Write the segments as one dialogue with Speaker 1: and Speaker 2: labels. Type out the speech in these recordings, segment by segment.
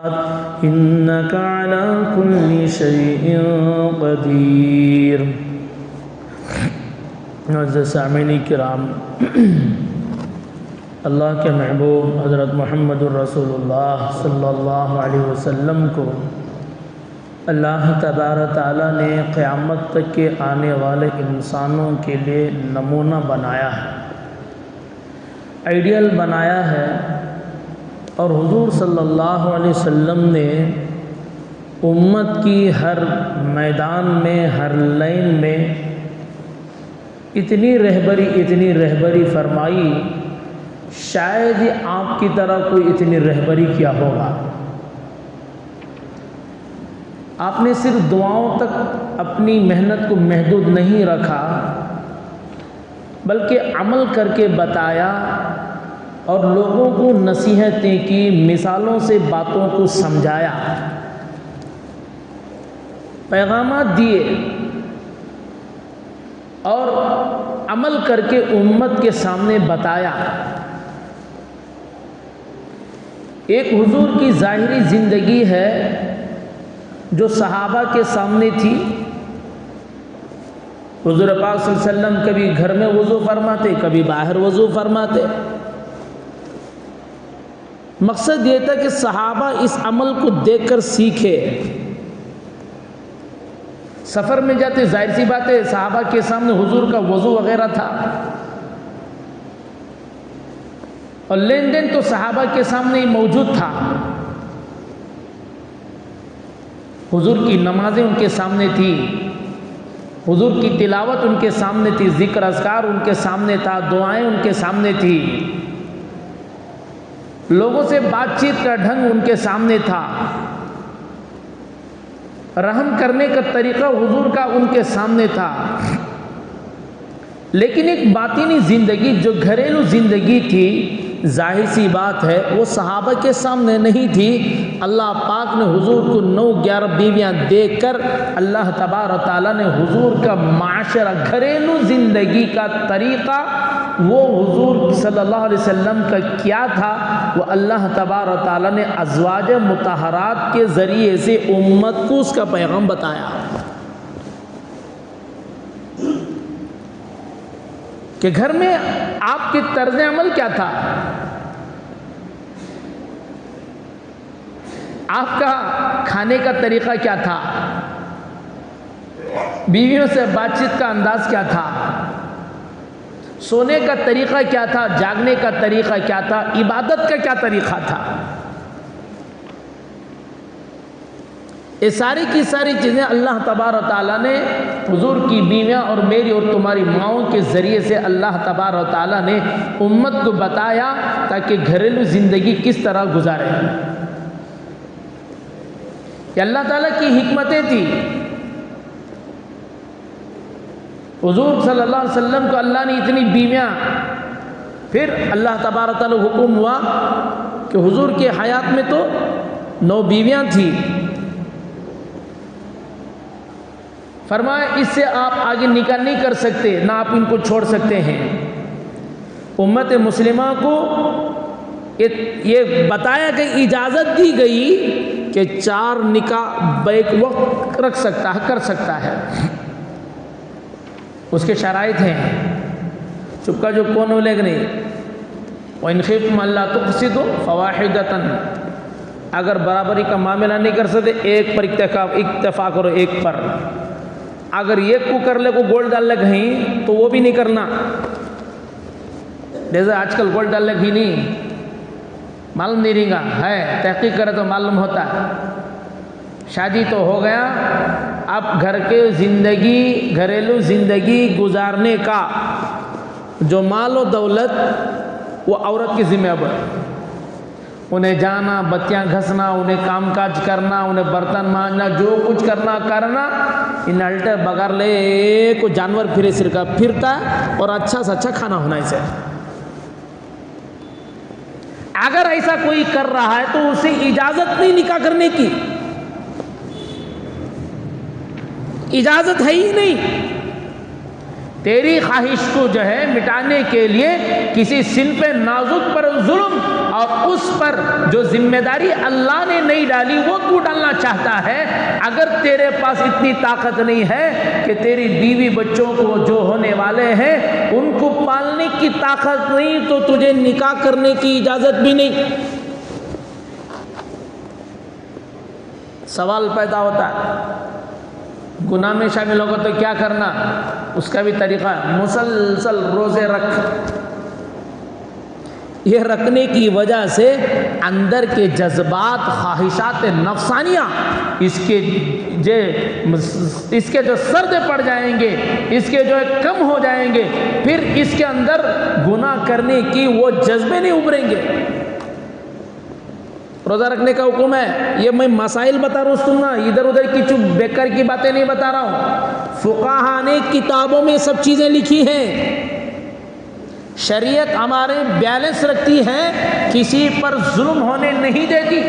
Speaker 1: إنك على كل شيء قدير۔ معزز سامعین کرام، اللہ کے محبوب حضرت محمد الرسول اللہ صلی اللہ علیہ وسلم کو اللہ تبارک تعالیٰ نے قیامت تک کے آنے والے انسانوں کے لیے نمونہ بنایا ہے، آئیڈیل بنایا ہے، اور حضور صلی اللہ علیہ وسلم نے امت کی ہر میدان میں، ہر لائن میں اتنی رہبری فرمائی، شاید ہی آپ کی طرح کوئی اتنی رہبری کیا ہوگا۔ آپ نے صرف دعاؤں تک اپنی محنت کو محدود نہیں رکھا، بلکہ عمل کر کے بتایا اور لوگوں کو نصیحتیں کی، مثالوں سے باتوں کو سمجھایا، پیغامات دیے اور عمل کر کے امت کے سامنے بتایا۔ ایک حضور کی ظاہری زندگی ہے جو صحابہ کے سامنے تھی۔ حضور پاک صلی اللہ علیہ وسلم کبھی گھر میں وضو فرماتے، کبھی باہر وضو فرماتے۔ مقصد یہ تھا کہ صحابہ اس عمل کو دیکھ کر سیکھے۔ سفر میں جاتے، ظاہر سی بات ہے صحابہ کے سامنے حضور کا وضو وغیرہ تھا، اور لین دین تو صحابہ کے سامنے ہی موجود تھا۔ حضور کی نمازیں ان کے سامنے تھی، حضور کی تلاوت ان کے سامنے تھی، ذکر اذکار ان کے سامنے تھا، دعائیں ان کے سامنے تھی، لوگوں سے بات چیت کا ڈھنگ ان کے سامنے تھا، رحم کرنے کا طریقہ حضور کا ان کے سامنے تھا۔ لیکن ایک باطنی زندگی جو گھریلو زندگی تھی، ظاہر سی بات ہے وہ صحابہ کے سامنے نہیں تھی۔ اللہ پاک نے حضور کو 9-11 بیویاں دے کر اللہ تبارک تعالیٰ نے حضور کا معاشرہ، گھریلو زندگی کا طریقہ، وہ حضور صلی اللہ علیہ وسلم کا کیا تھا، وہ اللہ تبارک تعالیٰ نے ازواج مطہرات کے ذریعے سے امت کو اس کا پیغام بتایا کہ گھر میں آپ کی طرز عمل کیا تھا، آپ کا کھانے کا طریقہ کیا تھا، بیویوں سے بات چیت کا انداز کیا تھا، سونے کا طریقہ کیا تھا، جاگنے کا طریقہ کیا تھا، عبادت کا کیا طریقہ تھا۔ یہ ساری کی ساری چیزیں اللہ تبارک تعالیٰ نے حضور کی بیویاں اور میری اور تمہاری ماؤں کے ذریعے سے اللہ تبارک تعالیٰ نے امت کو بتایا تاکہ گھریلو زندگی کس طرح گزارے۔ یہ اللہ تعالیٰ کی حکمتیں تھی۔ حضور صلی اللہ علیہ وسلم کو اللہ نے اتنی بیویاں، پھر اللہ تبارک تعالیٰ حکم ہوا کہ حضور کے حیات میں تو 9 بیویاں تھیں، فرمایا اس سے آپ آگے نکاح نہیں کر سکتے، نہ آپ ان کو چھوڑ سکتے ہیں۔ امت مسلمہ کو یہ بتایا کہ اجازت دی گئی کہ 4 نکاح بیک وقت رکھ سکتا ہے، کر سکتا ہے، اس کے شرائط ہیں۔ چپکا جو کون بولے گا نہیں، وَإِنْ خِفْتُمْ أَلَّا تُقْسِطُوا فَوَاحِدَةً، اگر برابری کا معاملہ نہیں کر سکتے ایک پر اکتفا کرو، ایک پر۔ اگر ایک کو کر لے کو گولڈ ڈال لے کہیں تو وہ بھی نہیں کرنا، جیسے آج کل گولڈ ڈال لے کہیں نہیں معلوم نہیں رہے گا، ہے تحقیق کرے تو معلوم ہوتا ہے۔ شادی تو ہو گیا، اب گھر کے زندگی، گھریلو زندگی گزارنے کا جو مال و دولت وہ عورت کی ذمہ پر، انہیں جانا، بتیاں گھسنا، انہیں کام کاج کرنا، انہیں برتن مانجنا، جو کچھ کرنا، ان الٹے بغیر لے کو جانور پھرے سرکا پھرتا ہے، اور اچھا سے اچھا کھانا ہونا اسے۔ اگر ایسا کوئی کر رہا ہے تو اسے اجازت نہیں نکاح کرنے کی، اجازت ہے ہی نہیں۔ تیری خواہش کو جو ہے مٹانے کے لیے کسی صنف نازک پر ظلم اور اس پر جو ذمہ داری اللہ نے نہیں ڈالی وہ تو ڈالنا چاہتا ہے۔ اگر تیرے پاس اتنی طاقت نہیں ہے کہ تیری بیوی بچوں کو جو ہونے والے ہیں ان کو پالنے کی طاقت نہیں تو تجھے نکاح کرنے کی اجازت بھی نہیں۔ سوال پیدا ہوتا ہے گناہ میں شامل ہوگا تو کیا کرنا؟ اس کا بھی طریقہ ہے، مسلسل روزے رکھ۔ یہ رکھنے کی وجہ سے اندر کے جذبات، خواہشات نفسانیہ اس کے جو سرد پڑ جائیں گے، اس کے جو کم ہو جائیں گے، پھر اس کے اندر گناہ کرنے کی وہ جذبے نہیں ابھریں گے۔ روزہ رکھنے کا حکم ہے، یہ میں مسائل بتا رہا ہوں، سننا، ادھر ادھر کی چپ بیکار کی باتیں نہیں بتا رہا ہوں۔ فقہا نے کتابوں میں سب چیزیں لکھی ہیں، شریعت ہمارے بیلنس رکھتی ہے، کسی پر ظلم ہونے نہیں دیتی۔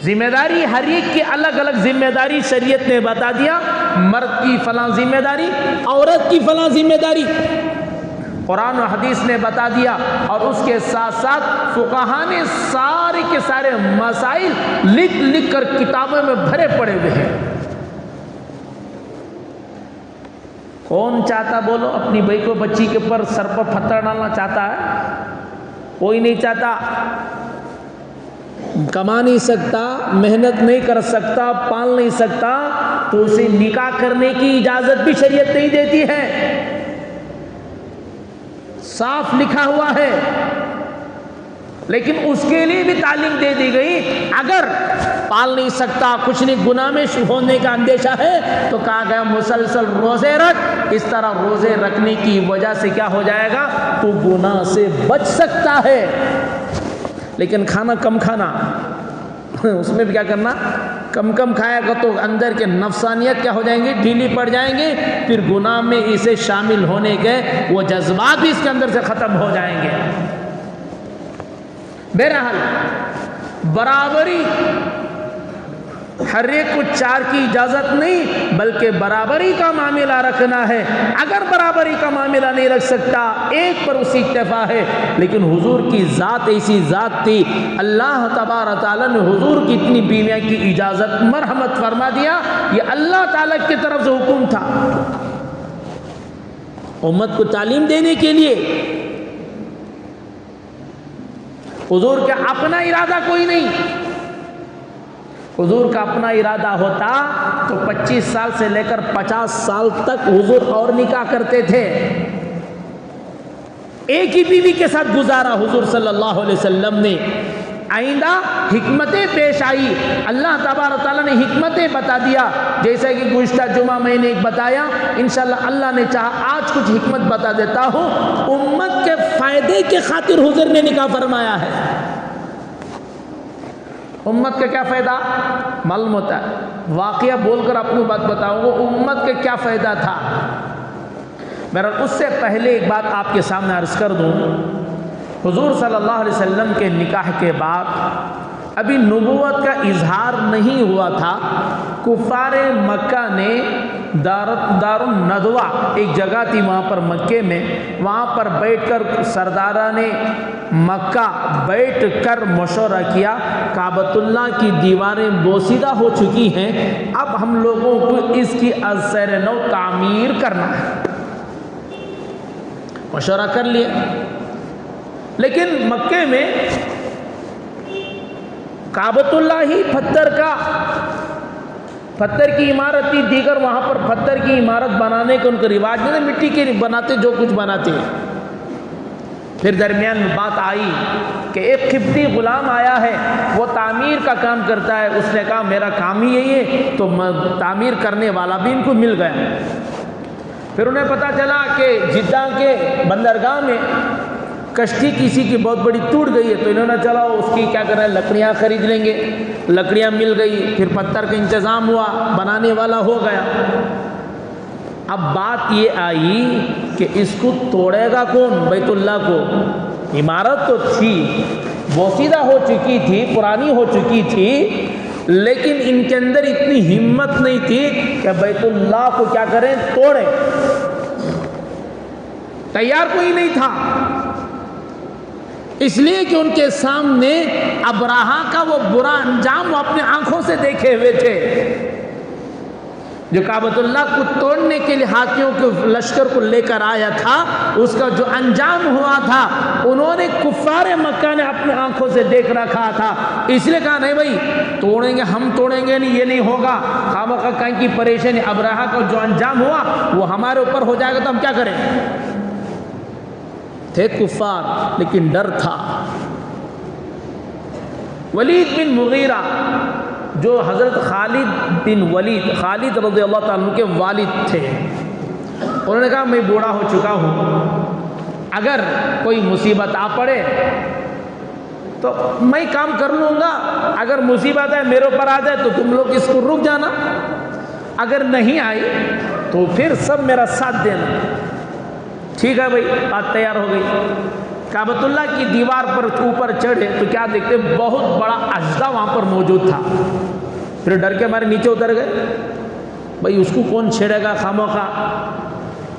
Speaker 1: ذمہ داری ہر ایک کی الگ الگ ذمہ داری شریعت نے بتا دیا، مرد کی فلاں ذمہ داری، عورت کی فلاں ذمہ داری قرآن و حدیث نے بتا دیا، اور اس کے ساتھ ساتھ فقہا نے سارے کے سارے مسائل لکھ لکھ کر کتابوں میں بھرے پڑے ہوئے ہیں۔ کون چاہتا بولو اپنی بھائی کو بچی کے پر سر پر پتھر ڈالنا چاہتا ہے؟ کوئی نہیں چاہتا۔ کما نہیں سکتا، محنت نہیں کر سکتا، پال نہیں سکتا تو اسے نکاح کرنے کی اجازت بھی شریعت نہیں دیتی ہے، صاف لکھا ہوا ہے۔ لیکن اس کے لیے بھی تعلیم دے دی گئی، اگر پال نہیں سکتا، کچھ نہیں، گناہ میں ہونے کا اندیشہ ہے تو کہا گیا مسلسل روزے رکھ۔ اس طرح روزے رکھنے کی وجہ سے کیا ہو جائے گا؟ تو گناہ سے بچ سکتا ہے۔ لیکن کھانا کم کھانا، اس میں بھی کیا کرنا؟ کم کم کھایا گا تو اندر کے نفسانیت کیا ہو جائیں گے؟ ڈھیلی پڑ جائیں گے، پھر گناہ میں اسے شامل ہونے کے وہ جذبات بھی اس کے اندر سے ختم ہو جائیں گے۔ بہرحال برابری ہر ایک کو چار کی اجازت نہیں، بلکہ برابری کا معاملہ رکھنا ہے۔ اگر برابری کا معاملہ نہیں رکھ سکتا، ایک پر اسی اکتفا ہے۔ لیکن حضور کی ذات ایسی ذات تھی، اللہ تبارک تعالیٰ نے حضور کی اتنی بیویاں کی اجازت مرحمت فرما دیا، یہ اللہ تعالیٰ کی طرف سے حکم تھا امت کو تعلیم دینے کے لیے۔ حضور کا اپنا ارادہ کوئی نہیں، حضور کا اپنا ارادہ ہوتا تو 25 سال سے لے کر 50 سال تک حضور اور نکاح کرتے تھے۔ ایک ہی بیوی کے ساتھ گزارا حضور صلی اللہ علیہ وسلم نے۔ آئندہ حکمتیں پیش آئی، اللہ تبارک تعالیٰ نے حکمتیں بتا دیا، جیسے کہ گزشتہ جمعہ میں نے ایک بتایا، انشاءاللہ اللہ نے چاہا آج کچھ حکمت بتا دیتا ہوں۔ امت کے فائدے کے خاطر حضور نے نکاح فرمایا ہے۔ امت کا کیا فائدہ معلوم ہوتا ہے؟ واقعہ بول کر اپنی بات بتاؤں گا، امت کا کیا فائدہ تھا۔ میرا اس سے پہلے ایک بات آپ کے سامنے عرض کر دوں، حضور صلی اللہ علیہ وسلم کے نکاح کے بعد ابھی نبوت کا اظہار نہیں ہوا تھا، کفار مکہ نے دار الندوہ ایک جگہ تھی وہاں پر مکے میں، وہاں پر بیٹھ کر سرداران مکہ بیٹھ کر مشورہ کیا، کعبۃ اللہ کی دیواریں بوسیدہ ہو چکی ہیں، اب ہم لوگوں کو اس کی از سیر نو تعمیر کرنا ہے۔ مشورہ کر لیا، لیکن مکے میں کعبۃ اللہ ہی پتھر کی عمارت تھی، دیگر وہاں پر پتھر کی عمارت بنانے کا ان کا رواج نہیں، مٹی کے بناتے جو کچھ بناتے ہیں۔ پھر درمیان میں بات آئی کہ ایک قبطی غلام آیا ہے، وہ تعمیر کا کام کرتا ہے، اس نے کہا میرا کام ہی یہی ہے، تو تعمیر کرنے والا بھی ان کو مل گیا۔ پھر انہیں پتا چلا کہ جدہ کے بندرگاہ میں کشتی کسی کی بہت بڑی ٹوٹ گئی ہے، تو انہوں نے چلا اس کی کیا کرنا ہے، لکڑیاں خرید لیں گے۔ لکڑیاں مل گئی، پھر پتھر کا انتظام ہوا، بنانے والا ہو گیا۔ اب بات یہ آئی کہ اس کو توڑے گا کون؟ بیت اللہ کو۔ عمارت تو تھی، بوسیدہ ہو چکی تھی، پرانی ہو چکی تھی، لیکن ان کے اندر اتنی ہمت نہیں تھی کہ بیت اللہ کو کیا کریں، توڑیں۔ تیار کوئی نہیں تھا۔ اس لیے کہ ان کے سامنے ابراہا کا وہ برا انجام وہ اپنے آنکھوں سے دیکھے ہوئے تھے. جو کعبۃ اللہ کو توڑنے کے لیے ہاتھیوں کے لشکر کو لے کر آیا تھا، اس کا جو انجام ہوا تھا انہوں نے کفار مکہ نے اپنے آنکھوں سے دیکھ رکھا تھا. اس لیے کہا نہیں بھائی توڑیں گے، ہم توڑیں گے نہیں، یہ نہیں ہوگا. خامخواہ کہیں کی پریشانی، ابراہا کا جو انجام ہوا وہ ہمارے اوپر ہو جائے گا تو ہم کیا کریں. تھے کفار لیکن ڈر تھا. ولید بن مغیرہ جو حضرت خالد بن ولید، خالد رضی اللہ تعالیٰ عنہ کے والد تھے، انہوں نے کہا میں بوڑھا ہو چکا ہوں، اگر کوئی مصیبت آ پڑے تو میں کام کر لوں گا، اگر مصیبت ہے میرے اوپر آ جائے تو تم لوگ اس کو رک جانا، اگر نہیں آئی تو پھر سب میرا ساتھ دینا. ٹھیک ہے بھائی، بات تیار ہو گئی. کعبۃ اللہ کی دیوار پر اوپر چڑھے تو کیا دیکھتے، بہت بڑا اژدہا وہاں پر موجود تھا. پھر ڈر کے ہمارے نیچے اتر گئے، بھائی اس کو کون چھیڑے گا خامخواہ.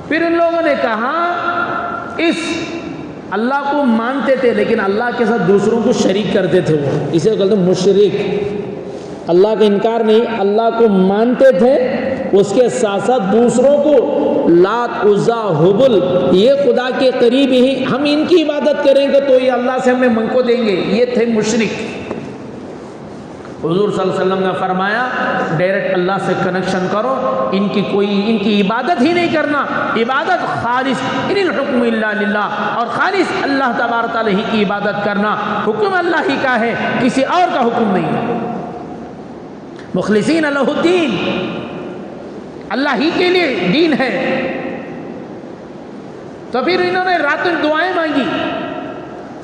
Speaker 1: پھر ان لوگوں نے کہا اس اللہ کو مانتے تھے لیکن اللہ کے ساتھ دوسروں کو شریک کرتے تھے، وہ اسے کہتے ہیں مشرک. اللہ کا انکار نہیں، اللہ کو مانتے تھے، اس کے ساتھ ساتھ دوسروں کو لات عزا حبل یہ خدا کے قریب ہی ہم ان کی عبادت کریں گے تو یہ اللہ سے ہمیں منگ کو دیں گے، یہ تھے مشرک. حضور صلی اللہ علیہ وسلم نے فرمایا ڈائریکٹ اللہ سے کنیکشن کرو، ان کی عبادت ہی نہیں کرنا، عبادت خالص ان الحکم الا للہ، اور خالص اللہ تبارک تعالیٰ ہی کی عبادت کرنا. حکم اللہ ہی کا ہے، کسی اور کا حکم نہیں. مخلصین لہ الدین، اللہ ہی کے لیے دین ہے. تو پھر انہوں نے رات میں دعائیں مانگی.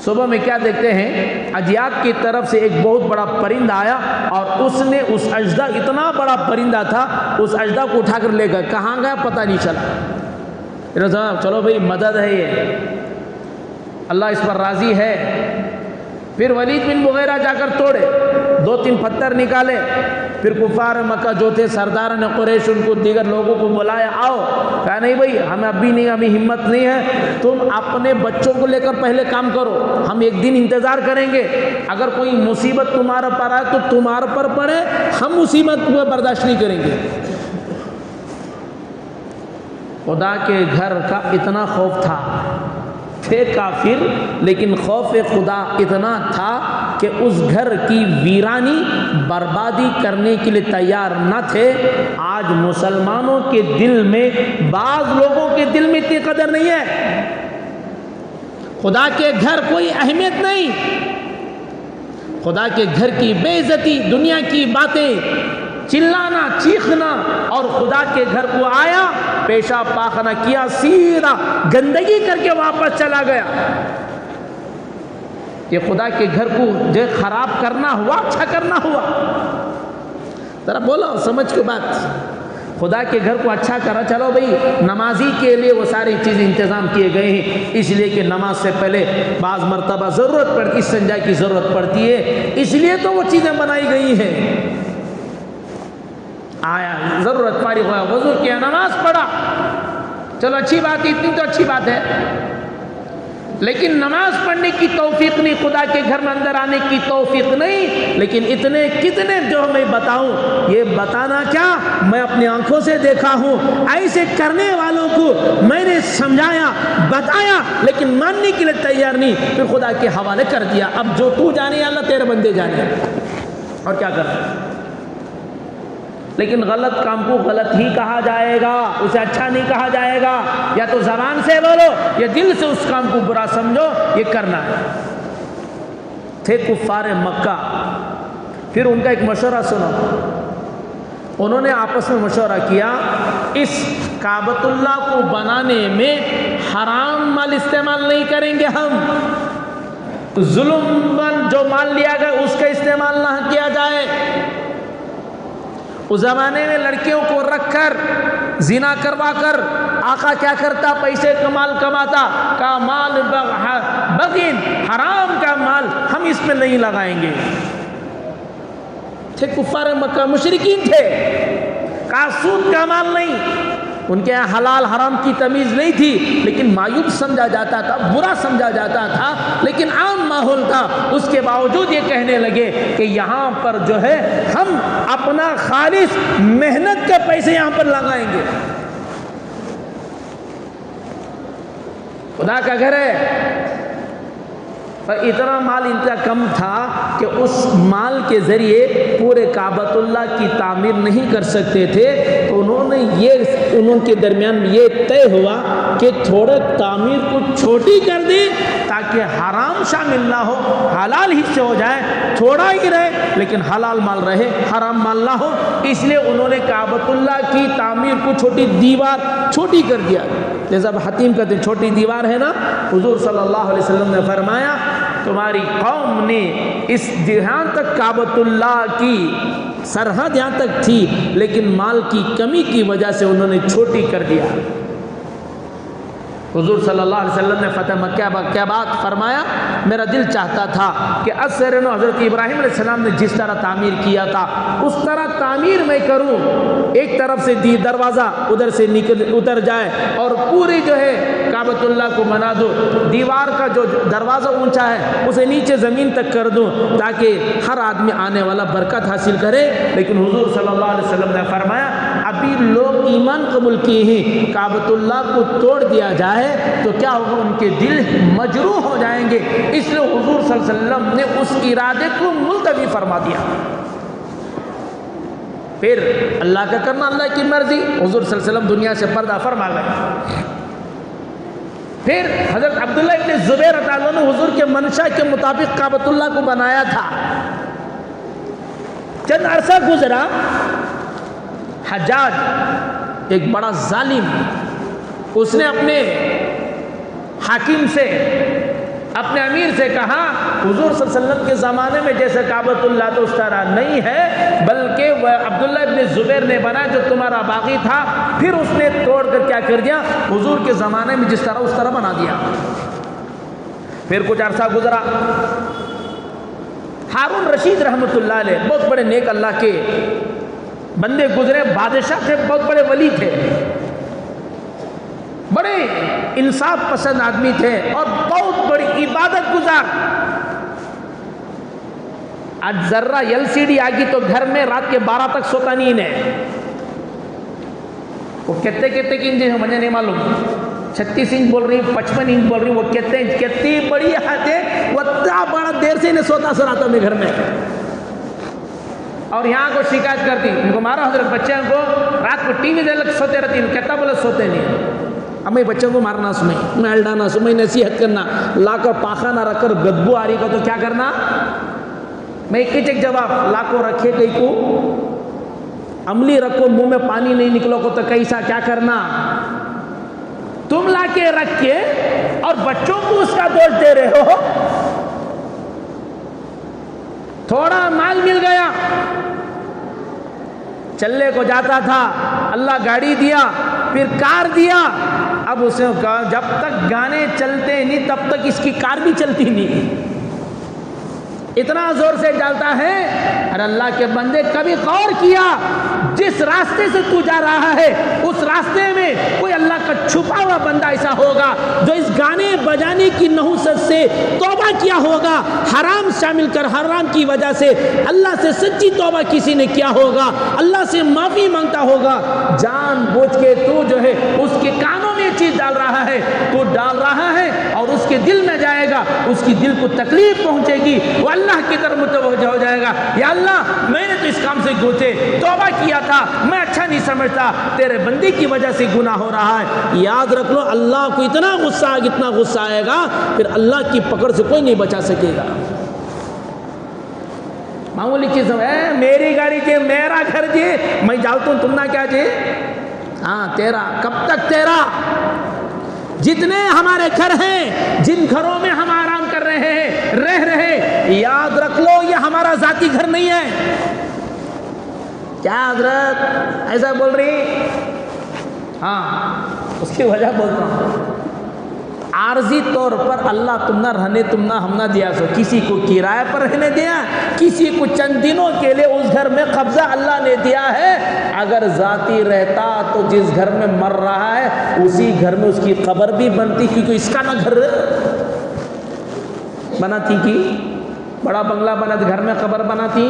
Speaker 1: صبح میں کیا دیکھتے ہیں، اجیاد کی طرف سے ایک بہت بڑا پرندہ آیا اور اس نے اس اژدہا، اتنا بڑا پرندہ تھا، اس اژدہا کو اٹھا کر لے گیا. کہاں گیا پتہ نہیں چلا. چلو بھئی مدد ہے، یہ اللہ اس پر راضی ہے. پھر ولید بن مغیرہ جا کر توڑے، 2-3 پتھر نکالے. پھر کفار مکہ جو تھے سرداران قریش، ان کو دیگر لوگوں کو بلایا، آؤ. کہا نہیں بھئی ہمیں ابھی نہیں، ہمیں ہمت نہیں ہے، تم اپنے بچوں کو لے کر پہلے کام کرو، ہم ایک دن انتظار کریں گے. اگر کوئی مصیبت تمہارے پر آئے تو تمہارے پر پڑے، ہم مصیبت کو برداشت نہیں کریں گے. خدا کے گھر کا اتنا خوف تھا، تھے کافر لیکن خوف خدا اتنا تھا کہ اس گھر کی ویرانی بربادی کرنے کے لیے تیار نہ تھے. آج مسلمانوں کے دل میں، بعض لوگوں کے دل میں اتنی قدر نہیں ہے، خدا کے گھر کوئی اہمیت نہیں، خدا کے گھر کی بے عزتی، دنیا کی باتیں، چلانا چیخنا، اور خدا کے گھر کو آیا، پیشاب پاخانہ کیا، سیدھا گندگی کر کے واپس چلا گیا. یہ خدا کے گھر کو جو خراب کرنا ہوا، اچھا کرنا ہوا. ذرا بولو سمجھ کے بات. خدا کے گھر کو اچھا کرا. چلو بھئی نمازی کے لیے وہ ساری چیزیں انتظام کیے گئے ہیں، اس لیے کہ نماز سے پہلے بعض مرتبہ ضرورت پڑتی، استنجا کی ضرورت پڑتی ہے، اس لیے تو وہ چیزیں بنائی گئی ہیں. آیا ضرورت فارغ ہوا، وضو کیا، نماز پڑھا، چلو اچھی بات ہے، اتنی تو اچھی بات ہے. لیکن نماز پڑھنے کی توفیق نہیں، خدا کے گھر میں اندر آنے کی توفیق نہیں. لیکن اتنے کتنے جو میں بتاؤں، یہ بتانا کیا، میں اپنی آنکھوں سے دیکھا ہوں. ایسے کرنے والوں کو میں نے سمجھایا، بتایا، لیکن ماننے کے لیے تیار نہیں، پھر خدا کے حوالے کر دیا. اب جو تو جانے، اللہ تیرے بندے جانے، اور کیا کرنا. لیکن غلط کام کو غلط ہی کہا جائے گا، اسے اچھا نہیں کہا جائے گا. یا تو زبان سے بولو یا دل سے اس کام کو برا سمجھو، یہ کرنا ہے. تھے کفار مکہ. پھر ان کا ایک مشورہ سنو. انہوں نے آپس میں مشورہ کیا، اس کعبۃ اللہ کو بنانے میں حرام مال استعمال نہیں کریں گے، ہم ظلم جو مال لیا گیا اس کا استعمال نہ کیا جائے. اس زمانے میں لڑکیوں کو رکھ کر زنا کروا کر آقا کیا کرتا، پیسے کا مال کماتا، کا مال بغین، حرام کا مال ہم اس میں نہیں لگائیں گے. تھے کفار مکہ، مشرکین تھے، کا سود کا مال نہیں، ان کے یہاں حلال حرام کی تمیز نہیں تھی، لیکن معیوب سمجھا جاتا تھا، برا سمجھا جاتا تھا، لیکن عام ماحول تھا۔ اس کے باوجود یہ کہنے لگے کہ یہاں پر جو ہے ہم اپنا خالص محنت کے پیسے یہاں پر لگائیں گے۔ خدا کا گھر ہے، پر اتنا مال ان کا کم تھا کہ اس مال کے ذریعے پورے کعبۃ اللہ کی تعمیر نہیں کر سکتے تھے، تو انہوں کے درمیان یہ طے ہوا کہ تھوڑا تعمیر کو چھوٹی کر دیں تاکہ حرام شامل نہ ہو، حلال حصے ہو جائے، تھوڑا ہی رہے لیکن حلال مال رہے، حرام مال نہ ہو۔ اس لیے انہوں نے کعبۃ اللہ کی تعمیر کو چھوٹی دیوار چھوٹی کر دیا۔ جیسا اب حتیم کہتے ہیں چھوٹی دیوار ہے نا، حضور صلی اللہ علیہ وسلم نے فرمایا تمہاری قوم نے اس جہاں تک کعبۃ اللہ کی سرحد یہاں تک تھی، لیکن مال کی کمی کی وجہ سے انہوں نے چھوٹی کر دیا۔ حضور صلی اللہ علیہ وسلم نے فتح مکہ کے بعد فرمایا میرا دل چاہتا تھا کہ حضرت ابراہیم علیہ السلام نے جس طرح تعمیر کیا تھا اس طرح تعمیر میں کروں، ایک طرف سے دروازہ ادھر سے اتر جائے اور پوری جو ہے کعبۃ اللہ کو بنا دو، دیوار کا جو دروازہ اونچا ہے اسے نیچے زمین تک کر دوں تاکہ ہر آدمی آنے والا برکت حاصل کرے۔ لیکن حضور صلی اللہ علیہ وسلم نے فرمایا ابھی لوگ ایمان قبول کیے ہیں، کعبۃ اللہ کو توڑ دیا جائے تو کیا ہوگا، ان کے دل مجروح ہو جائیں گے۔ اس لیے حضور صلی اللہ علیہ وسلم نے اس ارادے کو ملتوی فرما دیا۔ پھر اللہ کا کرنا اللہ کی مرضی، حضور صلی اللہ علیہ وسلم دنیا سے پردہ فرما گئے۔ پھر حضرت عبداللہ ابن زبیر رضی اللہ عنہ حضور کے منشا کے مطابق کعبۃ اللہ کو بنایا تھا۔ چند عرصہ گزرا، حجاج ایک بڑا ظالم، اس نے اپنے حاکم سے، اپنے امیر سے کہا حضور صلی اللہ علیہ وسلم کے زمانے میں جیسے کعبۃ اللہ تو اس طرح نہیں ہے، بلکہ وہ عبداللہ ابن زبیر نے بنا جو تمہارا باغی تھا، پھر اس نے توڑ کر کیا کر دیا، حضور کے زمانے میں جس طرح اس طرح بنا دیا۔ پھر کچھ عرصہ گزرا، ہارون رشید رحمۃ اللہ علیہ بہت بڑے نیک اللہ کے بندے گزرے، بادشاہ تھے، بہت بڑے ولی تھے، بڑے انصاف پسند آدمی تھے اور بہت بڑی عبادت گزار۔ آج ذرہ LCD آ گئی تو گھر میں رات کے 12 تک سوتا نہیں ہے۔ وہ کتنے کی انچ ہے مجھے نہیں معلوم، 36 انچ بول رہی، 55 انچ بول رہی، وہ کتنی بڑی حد ہے، وہ اتنا بڑا دیر سے نہیں سوتا سر آتا میں گھر میں۔ اور یہاں کو شکایت کرتی ان کو مارا حضرت بچے کو رات کو ٹی وی دے سوتے رہتی، کہتا بولے سوتے نہیں۔ اب میں بچوں کو مارنا سمیں، میں الڈانا سمیں، نصیحت کرنا، لا کر پاخانہ رکھ کر بدبو آ رہی کا تو کیا کرنا، میں ایک جواب لا کو رکھے کئی کو عملی رکھو، منہ میں پانی نہیں نکلو کو تو کیسا کیا کرنا، تم لا کے رکھ کے اور بچوں کو اس کا دوش دے رہے ہو۔ تھوڑا مال مل گیا، چلنے کو جاتا تھا، اللہ گاڑی دیا، پھر کار دیا، اب اس نے کہا جب تک گانے چلتے نہیں تب تک اس کی کار بھی چلتی نہیں، اتنا زور سے ڈالتا ہے۔ اور اللہ کے بندے کبھی غور کیا جس راستے سے تو جا رہا ہے اس راستے میں کوئی اللہ کا چھپا ہوا بندہ ایسا ہوگا جو اس گانے بجانے کی نحوست سے توبہ کیا ہوگا، حرام شامل کر حرام کی وجہ سے اللہ سے سچی توبہ کسی نے کیا ہوگا، اللہ سے معافی مانگتا ہوگا۔ جان بوجھ کے تو جو ہے اس کے کانوں میں چیز ڈال رہا ہے، تو ڈال رہا ہے اور اس کے دل میں جائے گا، اس کی دل کو تکلیف پہنچے گی، وہ اللہ کی طرف متوجہ ہو جائے گا، یا اللہ میں نے تو اس کام سے توبہ کیا تھا، میں اچھا نہیں سمجھتا، تیرے بندے کی وجہ سے گناہ ہو رہا ہے۔ یاد رکھ لو اللہ کو اتنا غصہ آئے گا پھر اللہ کی پکڑ سے کوئی نہیں بچا سکے گا۔ معمولی چیز ہے، میری گاڑی جی، میرا گھر جی، میں جانتا ہوں تم نہ کیا جی، ہاں تیرا، کب تک تیرا؟ جتنے ہمارے گھر ہیں، جن گھروں میں ہم آرام کر رہے ہیں، رہ رہے، یاد رکھ لو یہ ہمارا ذاتی گھر نہیں ہے۔ کیا حضرت ایسا بول رہی؟ ہاں اس کی وجہ بولتا ہوں، عارضی طور پر اللہ تم نہ رہنے تم نہ ہم نہ دیا سو، کسی کو کرایہ پر رہنے دیا، کسی کو چند دنوں کے لیے اس گھر میں قبضہ اللہ نے دیا ہے۔ اگر ذاتی رہتا تو جس گھر میں مر رہا ہے اسی گھر میں اس کی قبر بھی بنتی، کیونکہ اس کا نہ گھر بناتی کی بڑا بنگلہ بنا گھر میں قبر بناتی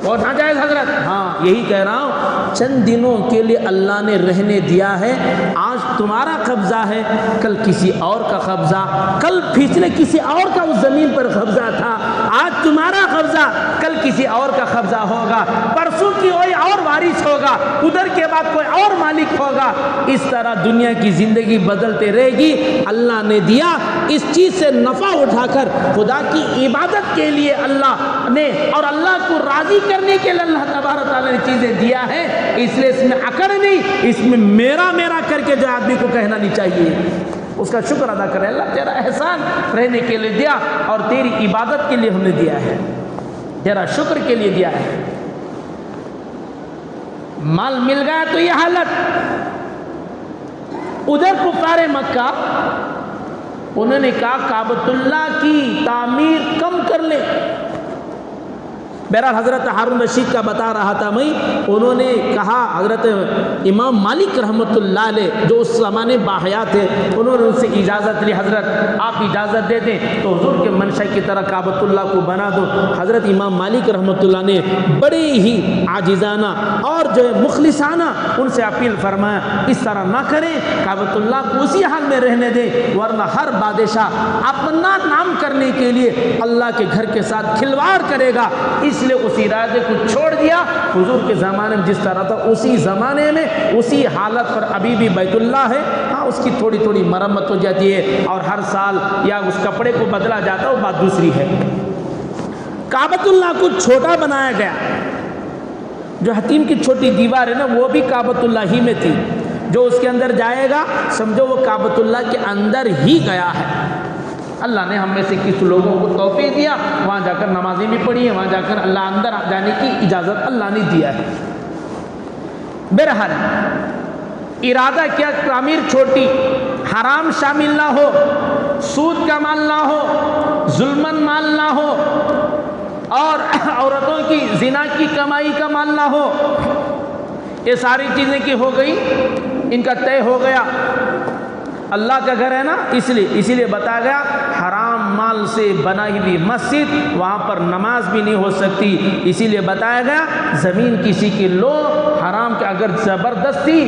Speaker 1: اور نہ جائز حضرت۔ ہاں یہی کہہ رہا ہوں، چند دنوں کے لیے اللہ نے رہنے دیا ہے۔ آج تمہارا قبضہ ہے، کل کسی اور کا قبضہ، کل پچھلے کسی اور کا اس زمین پر قبضہ تھا، آج تمہارا قبضہ، کل کسی اور کا قبضہ ہوگا، پرسوں کی کوئی اور وارث ہوگا، ادھر کے بعد کوئی اور مالک ہوگا۔ اس طرح دنیا کی زندگی بدلتے رہے گی۔ اللہ نے دیا، اس چیز سے نفع اٹھا کر خدا کی عبادت کے لیے اللہ نے اور اللہ کو راضی کرنے کے لیے اللہ تبارک تعالیٰ نے چیزیں دیا ہے، اس لیے اس میں اکڑ نہیں، اس میں میرا میرا کر کے جو آدمی کو کہنا نہیں چاہیے، اس کا شکر ادا کرے، اللہ تیرا احسان رہنے کے لیے دیا اور تیری عبادت کے لیے ہم نے دیا ہے، تیرا شکر کے لیے دیا ہے۔ مال مل گیا تو یہ حالت، ادھر کفار مکہ انہوں نے کہا کعبۃ اللہ کی تعمیر کم کر لے۔ بہرحال حضرت ہارون رشید کا بتا رہا تھا میں، انہوں نے کہا، حضرت امام مالک رحمۃ اللہ علیہ جو اس زمانے باحیات تھے، انہوں نے ان سے اجازت لی، حضرت آپ اجازت دے دیں تو حضور کے منشا کی طرح کعبۃ اللہ کو بنا دو۔ حضرت امام مالک رحمۃ اللہ نے بڑے ہی عاجزانہ اور جو ہے مخلصانہ ان سے اپیل فرمایا، اس طرح نہ کریں، کعبۃ اللہ کو اسی حال میں رہنے دیں، ورنہ ہر بادشاہ اپنا نام کرنے کے لیے اللہ کے گھر کے ساتھ کھلواڑ کرے گا۔ اس لیے اس ارادے کو چھوڑ دیا۔ حضور کے زمانے میں جس طرح تھا اسی زمانے میں اسی حالت پر ابھی بھی بیت اللہ ہے، ہاں اس کی تھوڑی تھوڑی مرمت ہو جاتی ہے اور ہر سال یا اس کپڑے کو بدلا جاتا ہے، وہ بات دوسری ہے۔ کعبۃ اللہ کو چھوٹا بنایا گیا، جو حتیم کی چھوٹی دیوار ہے نا وہ بھی کعبۃ اللہ ہی میں تھی، جو اس کے اندر جائے گا سمجھو وہ کعبۃ اللہ کے اندر ہی گیا ہے۔ اللہ نے ہم میں سے کچھ لوگوں کو توفیق دیا، وہاں جا کر نمازیں بھی پڑھی ہیں، وہاں جا کر اللہ اندر جانے کی اجازت اللہ نے دیا ہے۔ بہرحال ارادہ کیا، تعمیر چھوٹی، حرام شامل نہ ہو، سود کا مال نہ ہو، ظلمن مال نہ ہو، اور عورتوں کی زنا کی کمائی کا مال نہ ہو، یہ ساری چیزیں کی ہو گئی، ان کا طے ہو گیا۔ اللہ کا گھر ہے نا، اسی لیے بتایا گیا حرام مال سے بنائی ہوئی مسجد، وہاں پر نماز بھی نہیں ہو سکتی، اسی لیے بتایا گیا زمین کسی کی لو، حرام کے اگر زبردستی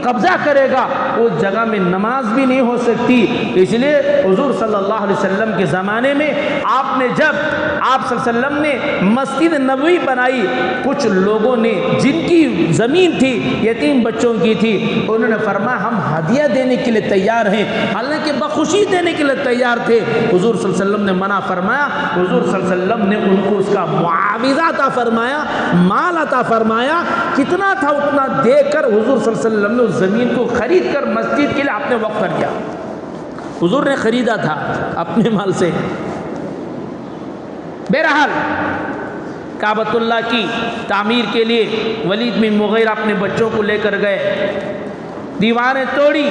Speaker 1: قبضہ کرے گا اس جگہ میں نماز بھی نہیں ہو سکتی۔ اس لیے حضور صلی اللہ علیہ وسلم کے زمانے میں آپ نے جب آپ صلی اللہ علیہ وسلم نے مسجد نبوی بنائی، کچھ لوگوں نے جن کی زمین تھی یتیم بچوں کی تھی، انہوں نے فرمایا ہم ہدیہ دینے کے لیے تیار ہیں، حالانکہ بخوشی دینے کے لیے تیار تھے۔ حضور صلی اللہ علیہ وسلم نے منع فرمایا، حضور صلی اللہ علیہ وسلم نے ان کو اس کا معاوضہ عطا فرمایا، مال عطا فرمایا، کتنا تھا اتنا دے کر حضور صلی اللہ علیہ وسلم نے اس زمین کو خرید کر مسجد کے لیے آپ نے وقف کر دیا۔ حضور نے خریدا تھا اپنے مال سے۔ بہرحال کعبۃ اللہ کی تعمیر کے لیے ولید بن مغیرہ اپنے بچوں کو لے کر گئے، دیواریں توڑی،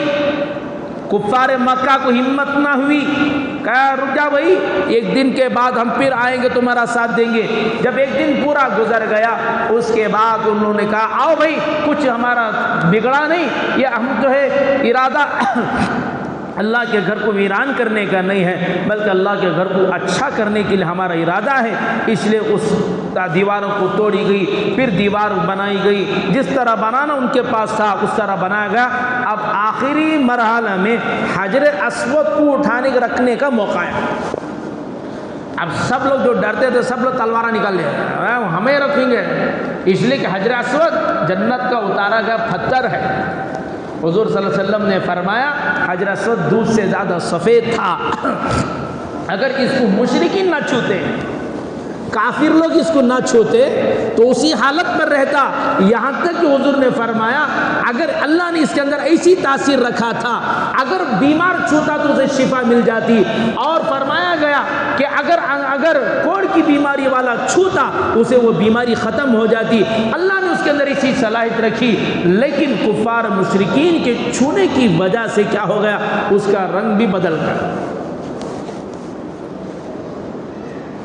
Speaker 1: کفار مکہ کو ہمت نہ ہوئی، کہا رک جا بھائی، ایک دن کے بعد ہم پھر آئیں گے تمہارا ساتھ دیں گے۔ جب ایک دن پورا گزر گیا اس کے بعد انہوں نے کہا آؤ بھائی، کچھ ہمارا بگڑا نہیں، یہ ہم جو ہے ارادہ اللہ کے گھر کو ویران کرنے کا نہیں ہے، بلکہ اللہ کے گھر کو اچھا کرنے کے لیے ہمارا ارادہ ہے، اس لیے اس دیواروں کو توڑی گئی، پھر دیوار بنائی گئی، جس طرح بنانا ان کے پاس تھا اس طرح بنایا گیا۔ اب آخری مرحلہ میں حجر اسود کو اٹھانے رکھنے کا موقع ہے۔ اب سب لوگ جو ڈرتے تھے سب لوگ تلواریں نکال لے، ہمیں رکھیں گے، اس لیے کہ حجر اسود جنت کا اتارا گیا پتھر ہے۔ حضور صلی اللہ علیہ وسلم نے فرمایا حجر اسود دودھ سے زیادہ سفید تھا، اگر اس کو مشرکین نہ چھوتے کافر لوگ اس کو نہ چھوتے تو اسی حالت پر رہتا، یہاں تک کہ حضور نے فرمایا اگر اللہ نے اس کے اندر ایسی تاثیر رکھا تھا، اگر بیمار چھوتا تو اسے شفا مل جاتی، اور فرمایا گیا کہ اگر کوڑ کی بیماری والا چھوتا اسے وہ بیماری ختم ہو جاتی۔ اللہ نے اس کے اندر اسی صلاحیت رکھی، لیکن کفار مشرکین کے چھونے کی وجہ سے کیا ہو گیا، اس کا رنگ بھی بدل گیا۔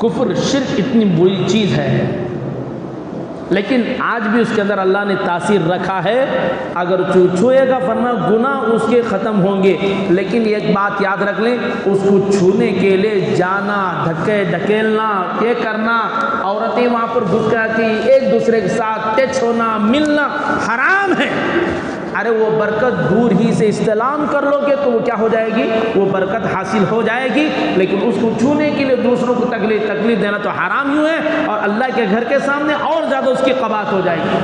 Speaker 1: کفر شرک اتنی بری چیز ہے، لیکن آج بھی اس کے اندر اللہ نے تاثیر رکھا ہے، اگر چھوئے گا فرمایا گناہ اس کے ختم ہوں گے، لیکن ایک بات یاد رکھ لیں، اس کو چھونے کے لیے جانا، دھکے دھکیلنا، یہ کرنا، عورتیں وہاں پر گھس کے ایک دوسرے کے ساتھ ٹچ ہونا، ملنا حرام ہے۔ ارے وہ برکت دور ہی سے استلام کر لو گے تو وہ کیا ہو جائے گی، وہ برکت حاصل ہو جائے گی، لیکن اس کو چھونے کے لیے دوسروں کو تکلیف دینا تو حرام ہی ہے، اور اللہ کے گھر کے سامنے اور زیادہ اس کی قباحت ہو جائے گی۔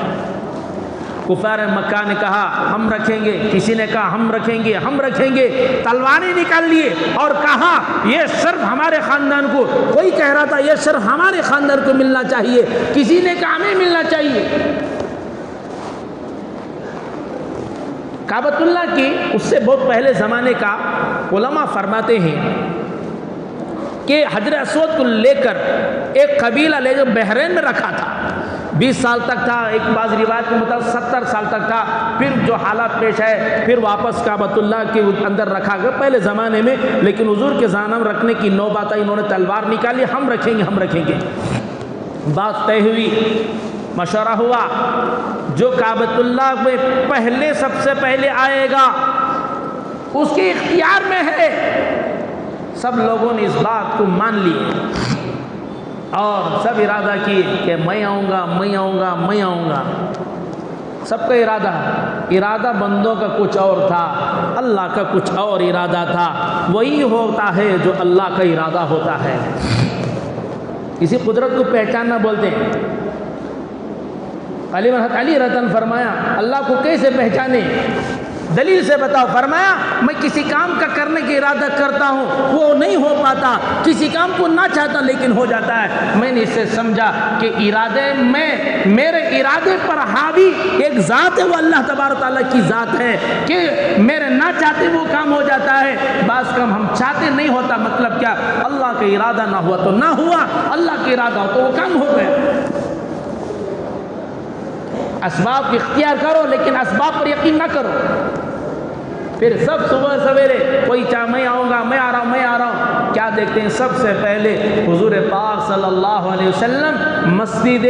Speaker 1: کفار مکہ نے کہا ہم رکھیں گے، کسی نے کہا ہم رکھیں گے، تلواریں نکال لیے اور کہا یہ شرف ہمارے خاندان کو، کوئی کہہ رہا تھا یہ شرف ہمارے خاندان کو ملنا چاہیے، کسی نے کہا ہمیں ملنا چاہیے۔ کعبۃ اللہ کی اس سے بہت پہلے زمانے کا علماء فرماتے ہیں کہ حجر اسود کو لے کر ایک قبیلہ لے کر بحرین میں رکھا تھا، 20 سال تک تھا، ایک بعض روایت کے مطابق 70 سال تک تھا، پھر جو حالات پیش آئے پھر واپس کعبۃ اللہ کے اندر رکھا گیا پہلے زمانے میں، لیکن حضور کے زمانے میں رکھنے کی نوبت آئی، انہوں نے تلوار نکالی، ہم رکھیں گے۔ بات طے ہوئی، مشورہ ہوا، جو کعبۃ اللہ میں سب سے پہلے آئے گا اس کے اختیار میں ہے۔ سب لوگوں نے اس بات کو مان لی اور سب ارادہ کیے کہ میں آؤں گا۔ سب کا ارادہ بندوں کا کچھ اور تھا، اللہ کا کچھ اور ارادہ تھا۔ وہی ہوتا ہے جو اللہ کا ارادہ ہوتا ہے۔ کسی قدرت کو پہچاننا بولتے ہیں۔ علی رضی فرمایا اللہ کو کیسے پہچانے، دلیل سے بتاؤ۔ فرمایا میں کسی کام کا کرنے کی ارادہ کرتا ہوں وہ نہیں ہو پاتا، کسی کام کو نہ چاہتا لیکن ہو جاتا ہے۔ میں نے اس سے سمجھا کہ میرے ارادے پر حاوی ایک ذات ہے، وہ اللہ تبارک تعالیٰ کی ذات ہے کہ میرے نہ چاہتے وہ کام ہو جاتا ہے، بعض کام ہم چاہتے نہیں ہوتا۔ مطلب کیا، اللہ کا ارادہ نہ ہوا تو نہ ہوا، اللہ کا ارادہ ہو تو وہ کام ہو گیا۔ اسباب کی اختیار کرو لیکن اسباب پر یقین نہ کرو۔ پھر سب صبح سویرے کوئی چاہ میں آؤں گا، میں آ رہا ہوں، کیا دیکھتے ہیں سب سے پہلے حضور پاک صلی اللہ علیہ وسلم مسجد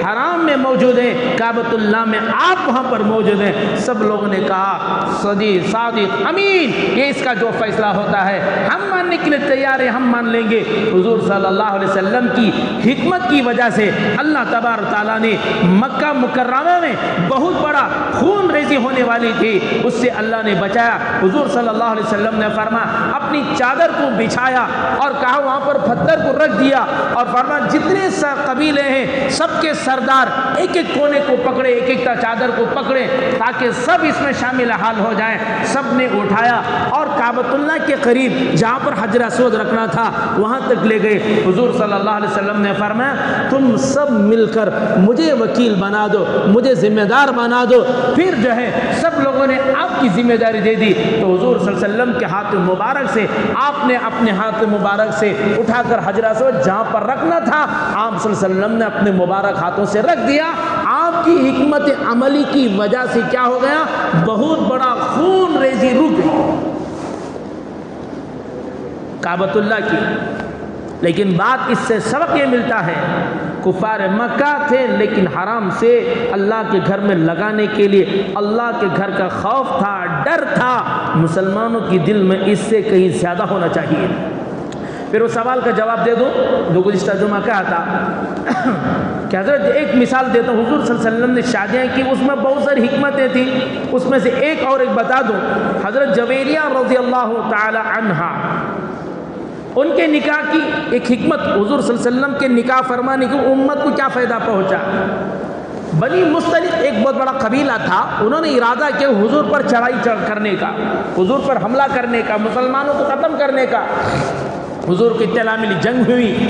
Speaker 1: حرام میں موجود ہیں، کعبۃ اللہ میں آپ وہاں پر موجود ہیں۔ سب لوگوں نے کہا صادق امین، یہ اس کا جو فیصلہ ہوتا ہے ہم ماننے کے لیے تیار ہیں، ہم مان لیں گے۔ حضور صلی اللہ علیہ وسلم کی حکمت کی وجہ سے اللہ تبارک تعالیٰ نے مکہ مکرمہ میں بہت بڑا خون ریزی ہونے والی تھی، اس سے اللہ نے بچایا۔ حضور صلی اللہ علیہ وسلم نے فرمایا اپنی چادر کو بچھایا اور کہا وہاں پر پتھر کو رکھ دیا، اور فرمایا جتنے قبیلے ہیں سب کے سردار ایک ایک کونے کو پکڑے، ایک ایک چادر کو پکڑے تاکہ سب اس میں شامل حال ہو جائیں۔ سب نے اٹھایا اور کعبۃ اللہ کے قریب جہاں پر حجر اسود رکھنا تھا وہاں تک لے گئے۔ حضور صلی اللہ علیہ وسلم نے فرمایا تم سب مل کر مجھے وکیل بنا دو، مجھے ذمہ دار بنا دو۔ پھر جو ہے سب لوگوں نے آپ کی ذمہ داری دے دی، تو حضور صلی اللہ علیہ وسلم کے ہاتھ مبارک سے آپ نے اپنے ہاتھ مبارک سے اٹھا کر حجر اسود جہاں پر رکھنا تھا آپ صلی اللہ علیہ وسلم نے اپنے مبارک ہاتھوں سے رکھ دیا۔ آپ کی حکمت عملی کی وجہ سے کیا ہو گیا، بہت بڑا خون ریزی رک گئی کعبۃ اللہ کی۔ لیکن بات اس سے سبق یہ ملتا ہے، کفار مکہ تھے لیکن حرام سے اللہ کے گھر میں لگانے کے لیے اللہ کے گھر کا خوف تھا، ڈر تھا، مسلمانوں کی دل میں اس سے کہیں زیادہ ہونا چاہیے۔ پھر اس سوال کا جواب دے دو جو گزشتہ جمعہ کہا تھا کہ حضرت ایک مثال دیتا ہوں، حضور صلی اللہ علیہ وسلم نے شادیاں کی، اس میں بہت ساری حکمتیں تھیں، اس میں سے ایک اور ایک بتا دوں۔ حضرت جویریہ رضی اللہ تعالی عنہا، ان کے نکاح کی ایک حکمت، حضور صلی اللہ علیہ وسلم کے نکاح فرمانے کی امت کو کیا فائدہ پہنچا۔ بنی مستلق ایک بہت بڑا قبیلہ تھا، انہوں نے ارادہ کیا حضور پر چڑھائی کرنے کا، حضور پر حملہ کرنے کا، مسلمانوں کو ختم کرنے کا۔ حضور کی اطلاع ملی، جنگ ہوئی،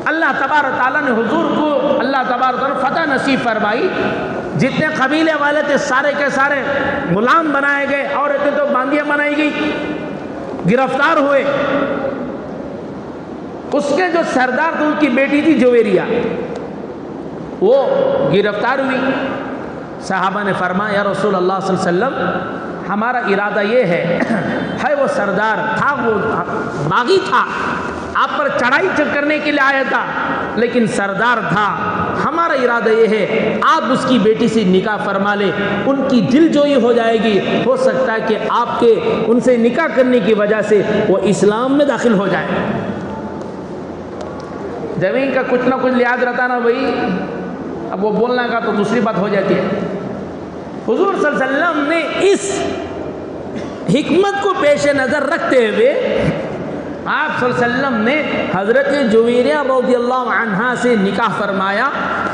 Speaker 1: اللہ تبارک تعالیٰ نے حضور کو اللہ تبارک تعالیٰ فتح نصیب فرمائی. جتنے قبیلے والے تھے سارے کے سارے غلام بنائے گئے، عورتیں تو باندیاں بنائی گئی، گرفتار ہوئے. اس کے جو سردار تھے ان کی بیٹی تھی جویریہ، وہ گرفتار ہوئی. صحابہ نے فرمایا یا رسول اللہ صلی اللہ علیہ وسلم ہمارا ارادہ یہ ہے وہ سردار تھا، وہ باغی تھا، آپ پر چڑھائی کرنے کے لیے آیا تھا، لیکن سردار تھا. ہمارا ارادہ یہ ہے آپ اس کی بیٹی سے نکاح فرما لیں، ان کی دل جوئی ہو جائے گی، ہو سکتا ہے کہ آپ کے ان سے نکاح کرنے کی وجہ سے وہ اسلام میں داخل ہو جائے. زمین کا کچھ نہ کچھ لحاظ رہتا نا بھائی، اب وہ بولنا کا تو دوسری بات ہو جاتی ہے. حضور صلی اللہ علیہ وسلم نے اس حکمت کو پیش نظر رکھتے ہوئے آپ صلی اللہ علیہ وسلم نے حضرت جویریہ رضی اللہ عنہا سے نکاح فرمایا.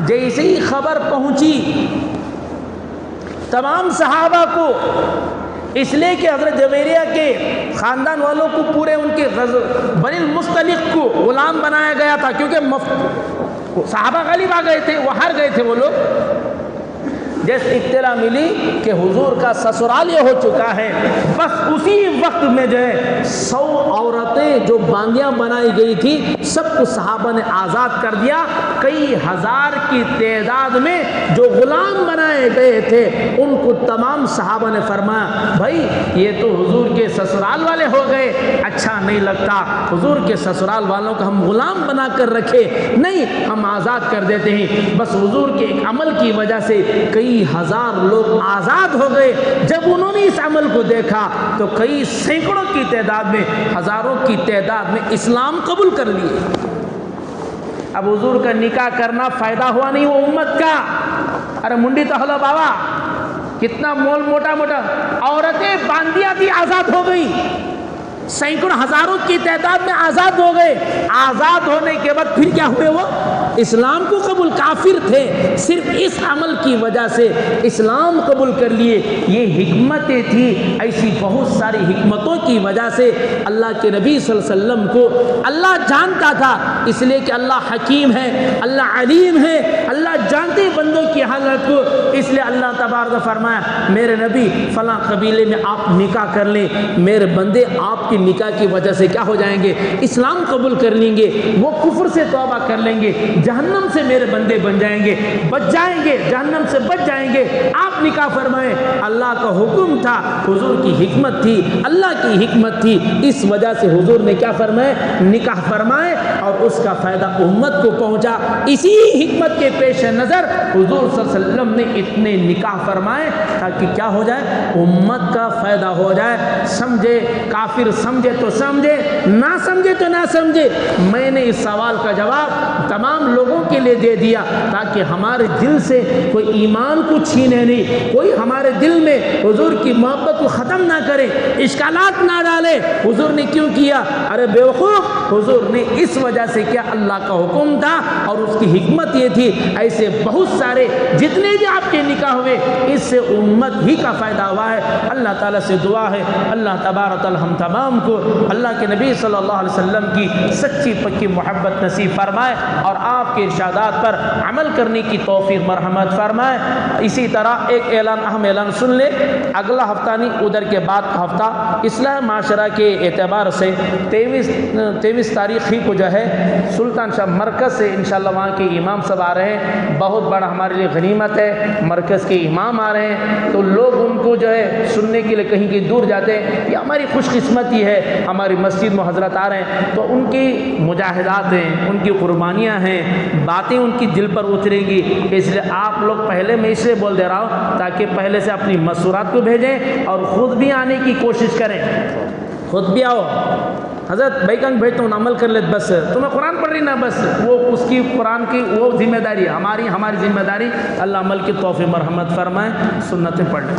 Speaker 1: جیسے ہی خبر پہنچی تمام صحابہ کو، اس لیے کہ حضرت جویریہ کے خاندان والوں کو پورے ان کے بنی المصطلق کو غلام بنایا گیا تھا، کیونکہ صحابہ غالب آ گئے تھے، وہ ہار گئے تھے وہ لوگ. جیسے اطلاع ملی کہ حضور کا سسرال یہ ہو چکا ہے، بس اسی وقت میں جو ہے 100 عورتیں جو باندیاں بنائی گئی تھی سب کو صحابہ نے آزاد کر دیا. کئی ہزار کی تعداد میں جو غلام بنائے گئے تھے ان کو تمام صحابہ نے فرمایا بھائی یہ تو حضور کے سسرال والے ہو گئے، اچھا نہیں لگتا، حضور کے سسرال والوں کو ہم غلام بنا کر رکھے نہیں، ہم آزاد کر دیتے ہیں. بس حضور کے ایک عمل کی وجہ سے کئی ہزار لوگ آزاد ہو گئے. جب انہوں نے اس عمل کو دیکھا تو کئی سینکڑوں کی تعداد میں، ہزاروں کی تعداد میں اسلام قبول کر لیے. اب حضور کا نکاح کرنا فائدہ ہوا نہیں وہ امت کا. ارے منڈی تو ہلو بابا، کتنا مول موٹا موٹا عورتیں باندیاں تھی آزاد ہو گئی، سینکڑوں ہزاروں کی تعداد میں آزاد ہو گئے. آزاد ہونے کے بعد پھر کیا ہوئے؟ وہ اسلام کو قبول، کافر تھے، صرف اس عمل کی وجہ سے اسلام قبول کر لیے. یہ حکمتیں تھی. ایسی بہت ساری حکمتوں کی وجہ سے اللہ کے نبی صلی اللہ علیہ وسلم کو اللہ جانتا تھا، اس لیے کہ اللہ حکیم ہے، اللہ علیم ہے، اللہ جانتے بندوں کی حالت کو. اس لیے اللہ تبارک فرمایا میرے نبی فلاں قبیلے میں آپ نکاح کر لیں، میرے بندے آپ کی نکاح کی وجہ سے کیا ہو جائیں گے؟ اسلام قبول کر لیں گے، وہ کفر سے توبہ کر لیں گے، جہنم سے میرے بندے بن جائیں گے، بچ جائیں گے، جہنم سے بچ جائیں گے. آپ نکاح فرمائیں. اللہ کا حکم تھا، حضور کی حکمت تھی، اللہ کی حکمت تھی. اس وجہ سے حضور نے کیا فرمائے؟ نکاح فرمائے اور اس کا فائدہ امت کو پہنچا. اسی حکمت کے پیش نظر حضور صلی اللہ علیہ وسلم نے اتنے نکاح فرمائے تاکہ کیا ہو جائے؟ امت کا فائدہ ہو جائے. سمجھے کافر سمجھے تو سمجھے، نہ سمجھے تو نہ سمجھے. میں نے اس سوال کا جواب تمام لوگوں کے لیے دے دیا تاکہ ہمارے دل سے کوئی ایمان کو چھینے نہیں، کوئی ہمارے دل میں حضور کی محبت کو ختم نہ کرے، اشکالات نہ ڈالے. حضور نے کیوں کیا؟ ارے بیوقوف، حضور نے اس وجہ سے کیا، اللہ کا حکم تھا اور اس کی حکمت یہ تھی. ایسے بہت سارے جتنے بھی آپ کے نکاح ہوئے اس سے امت ہی کا فائدہ ہوا ہے. اللہ تعالیٰ سے دعا ہے اللہ تبارک تعالیٰ ہم تمام کو اللہ کے نبی صلی اللہ علیہ وسلم کی سچی پکی محبت نصیب فرمائے اور آپ کے ارشادات پر عمل کرنے کی توفیق مرحمت فرمائے. اسی طرح ایک اہم اعلان سن لے، اگلا ہفتہ نہیں ادھر کے بعد ہفتہ اصلاح معاشرہ کے اعتبار سے 23 تاریخ ہی کو جو ہے سلطان شاہ مرکز سے انشاءاللہ وہاں کے امام صاحب آ رہے ہیں. بہت بڑا ہمارے لیے غنیمت ہے، مرکز کے امام آ رہے ہیں تو لوگ ان کو جو ہے سننے کے لیے کہیں کہیں دور جاتے ہیں. یہ ہماری خوش قسمتی ہے، ہماری مسجد میں حضرت آ رہے ہیں تو ان کی مجاہدات ہیں، ان کی قربانیاں ہیں، باتیں ان کی دل پر اتریں گی. اس لیے آپ لوگ پہلے میں اس لیے بول دے رہا ہوں تاکہ پہلے سے اپنی مسورات کو بھیجیں اور خود بھی آنے کی کوشش کریں. خود بھی آؤ، حضرت بیکنگ بھیجتا ہوں عمل کر لیتے، بس تمہیں قرآن پڑھ رہی نا، بس وہ اس کی قرآن کی وہ ذمہ داری ہے، ہماری ذمہ داری. اللہ عمل کی توفیق مرحمت فرمائے، سنتیں پڑھ لیں.